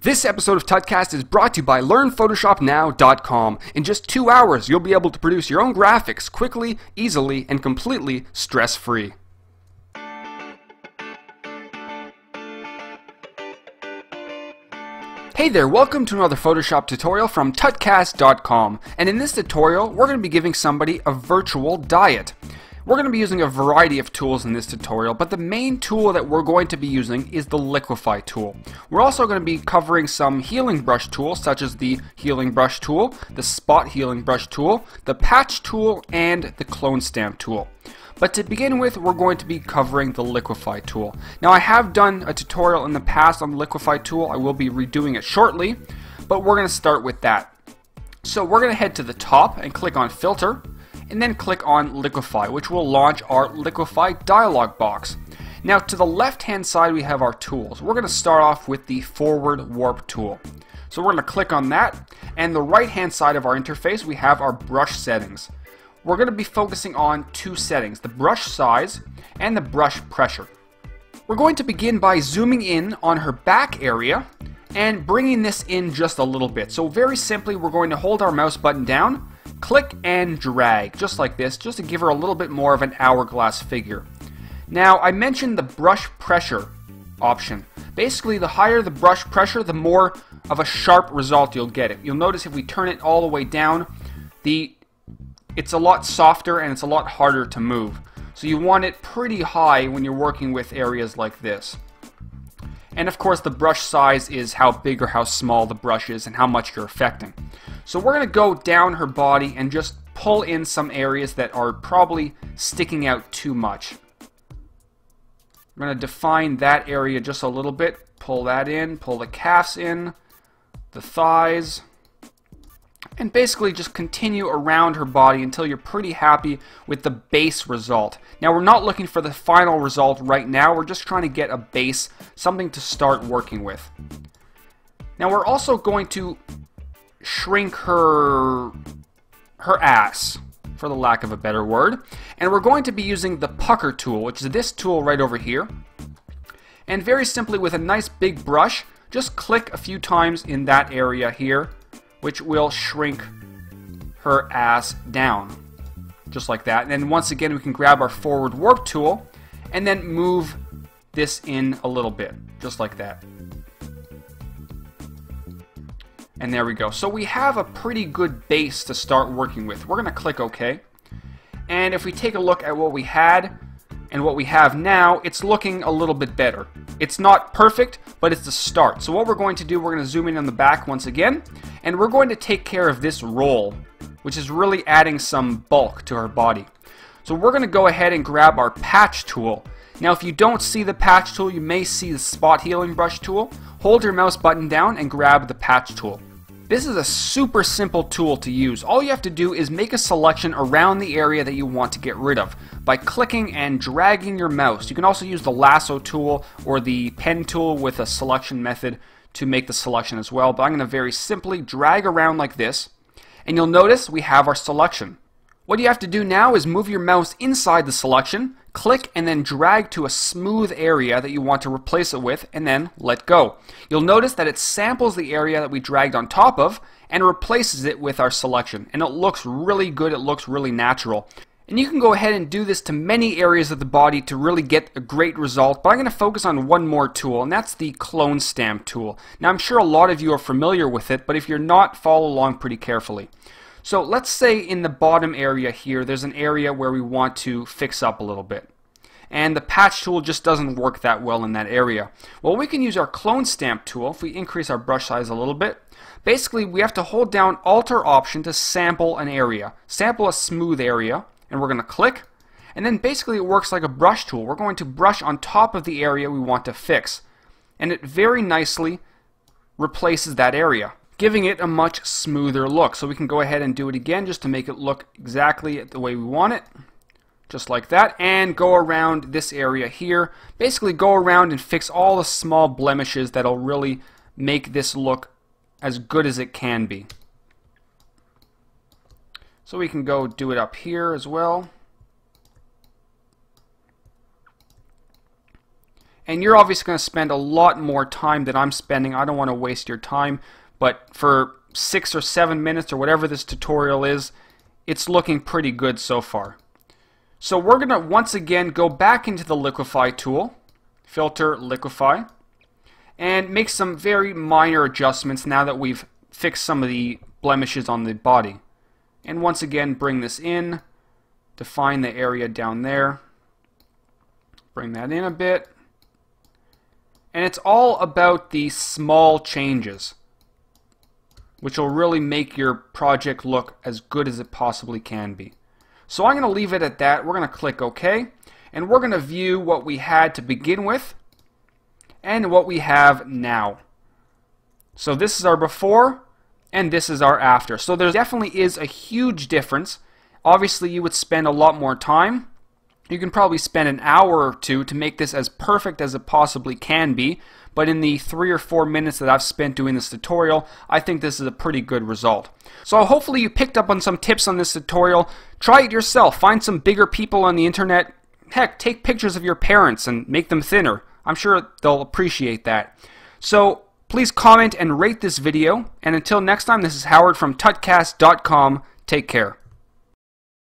This episode of Tutcast is brought to you by LearnPhotoshopNow.com. In just 2 hours, you'll be able to produce your own graphics quickly, easily, and completely stress-free. Hey there, welcome to another Photoshop tutorial from Tutcast.com. And in this tutorial, we're going to be giving somebody a virtual diet. We're going to be using a variety of tools in this tutorial, but the main tool that we're going to be using is the Liquify tool. We're also going to be covering some healing brush tools, such as the healing brush tool, the spot healing brush tool, the patch tool, and the clone stamp tool. But to begin with, we're going to be covering the Liquify tool. Now, I have done a tutorial in the past on the Liquify tool. I will be redoing it shortly, but we're going to start with that. So we're going to head to the top and click on Filter, and then click on Liquify, which will launch our Liquify dialog box. Now, to the left hand side we have our tools. We're going to start off with the forward warp tool. So we're going to click on that, and the right hand side of our interface we have our brush settings. We're going to be focusing on two settings, the brush size and the brush pressure. We're going to begin by zooming in on her back area and bringing this in just a little bit. So very simply, we're going to hold our mouse button down, click and drag, just like this, just to give her a little bit more of an hourglass figure. Now, I mentioned the brush pressure option. Basically, the higher the brush pressure, the more of a sharp result you'll get. You'll notice if we turn it all the way down, it's a lot softer and it's a lot harder to move. So you want it pretty high when you're working with areas like this. And of course, the brush size is how big or how small the brush is and how much you're affecting. So we're going to go down her body and just pull in some areas that are probably sticking out too much. I'm going to define that area just a little bit. Pull that in, pull the calves in, the thighs, and basically just continue around her body until you're pretty happy with the base result. Now, we're not looking for the final result right now. We're just trying to get a base, something to start working with. Now, we're also going to shrink her ass, for the lack of a better word, and we're going to be using the pucker tool, which is this tool right over here. And very simply, with a nice big brush, just click a few times in that area here, which will shrink her ass down, just like that. And then once again, we can grab our forward warp tool and then move this in a little bit, just like that. And there we go. So we have a pretty good base to start working with. We're going to click OK. And if we take a look at what we had and what we have now, it's looking a little bit better. It's not perfect, but it's the start. So what we're going to do, we're going to zoom in on the back once again, and we're going to take care of this roll, which is really adding some bulk to her body. So we're going to go ahead and grab our patch tool. Now, if you don't see the patch tool, you may see the spot healing brush tool. Hold your mouse button down and grab the patch tool. This is a super simple tool to use. All you have to do is make a selection around the area that you want to get rid of by clicking and dragging your mouse. You can also use the lasso tool or the pen tool with a selection method to make the selection as well. But I'm going to very simply drag around like this, and you'll notice we have our selection. What you have to do now is move your mouse inside the selection, click and then drag to a smooth area that you want to replace it with, and then let go. You'll notice that it samples the area that we dragged on top of and replaces it with our selection. And it looks really good, it looks really natural. And you can go ahead and do this to many areas of the body to really get a great result, but I'm going to focus on one more tool, and that's the clone stamp tool. Now, I'm sure a lot of you are familiar with it, but if you're not, follow along pretty carefully. So let's say in the bottom area here, there's an area where we want to fix up a little bit. And the patch tool just doesn't work that well in that area. Well, we can use our clone stamp tool if we increase our brush size a little bit. Basically, we have to hold down Alt or Option to sample an area. Sample a smooth area, and we're going to click. And then basically it works like a brush tool. We're going to brush on top of the area we want to fix. And it very nicely replaces that area, giving it a much smoother look. So we can go ahead and do it again just to make it look exactly the way we want it. Just like that, and go around this area here. Basically go around and fix all the small blemishes that'll really make this look as good as it can be. So we can go do it up here as well. And you're obviously going to spend a lot more time than I'm spending. I don't want to waste your time, but for 6 or 7 minutes or whatever this tutorial is, it's looking pretty good so far. So we're going to once again go back into the Liquify tool, filter Liquify, and make some very minor adjustments now that we've fixed some of the blemishes on the body. And once again, bring this in, define the area down there, bring that in a bit. And it's all about the small changes, which will really make your project look as good as it possibly can be. So I'm going to leave it at that. We're going to click OK, and we're going to view what we had to begin with and what we have now. So this is our before, and this is our after. So there definitely is a huge difference. Obviously, you would spend a lot more time. You can probably spend an hour or two to make this as perfect as it possibly can be, but in the 3 or 4 minutes that I've spent doing this tutorial, I think this is a pretty good result. So hopefully you picked up on some tips on this tutorial. Try it yourself. Find some bigger people on the internet. Heck, take pictures of your parents and make them thinner. I'm sure they'll appreciate that. So please comment and rate this video, and until next time, this is Howard from Tutcast.com. Take care.